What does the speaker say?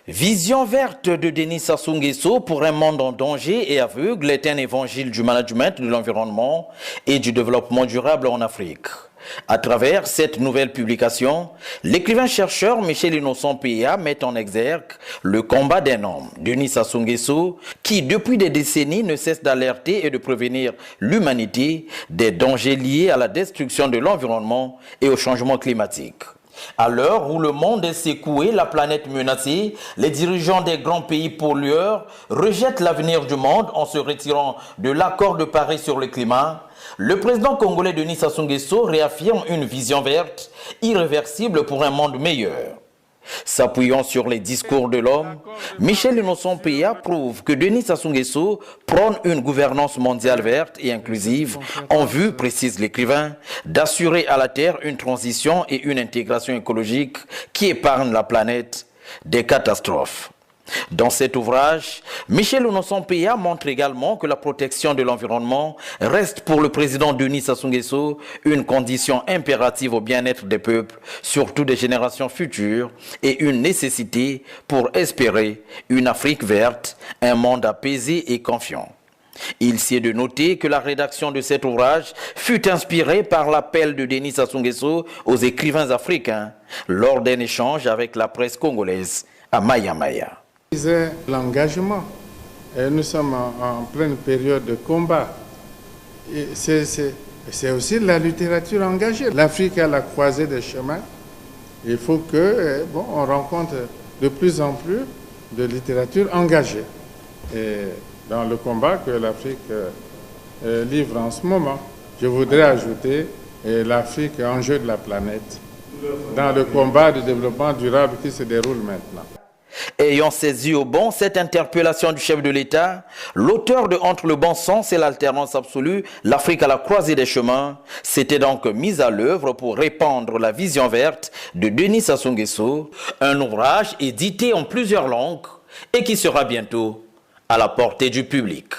Vision verte de Denis Sassou Nguesso pour un monde en danger et aveugle est un évangile du management de l'environnement et du développement durable en Afrique. À travers cette nouvelle publication, l'écrivain-chercheur Michel Innocent Péa met en exergue le combat d'un homme, Denis Sassou Nguesso, qui depuis des décennies ne cesse d'alerter et de prévenir l'humanité des dangers liés à la destruction de l'environnement et au changement climatique. À l'heure où le monde est secoué, la planète menacée, les dirigeants des grands pays pollueurs rejettent l'avenir du monde en se retirant de l'accord de Paris sur le climat. Le président congolais Denis Sassou Nguesso réaffirme une vision verte, irréversible pour un monde meilleur. S'appuyant sur les discours de l'homme, Michel Innocent Péa prouve que Denis Sassou Nguesso prône une gouvernance mondiale verte et inclusive en vue, précise l'écrivain, d'assurer à la Terre une transition et une intégration écologique qui épargnent la planète des catastrophes. Dans cet ouvrage, Michel Innocent Péa montre également que la protection de l'environnement reste pour le président Denis Sassou Nguesso une condition impérative au bien-être des peuples, surtout des générations futures, et une nécessité pour espérer une Afrique verte, un monde apaisé et confiant. Il sied de noter que la rédaction de cet ouvrage fut inspirée par l'appel de Denis Sassou Nguesso aux écrivains africains lors d'un échange avec la presse congolaise à Maya Maya. C'est l'engagement. Nous sommes en pleine période de combat. C'est aussi la littérature engagée. L'Afrique est à la croisée des chemins. Il faut que, on rencontre de plus en plus de littérature engagée. Et dans le combat que l'Afrique livre en ce moment, je voudrais ajouter l'Afrique enjeu de la planète dans le combat de développement durable qui se déroule maintenant. Ayant saisi au bon cette interpellation du chef de l'État, l'auteur de Entre le bon sens et l'alternance absolue, l'Afrique à la croisée des chemins, s'était donc mis à l'œuvre pour répandre la vision verte de Denis Sassou Nguesso, un ouvrage édité en plusieurs langues et qui sera bientôt à la portée du public.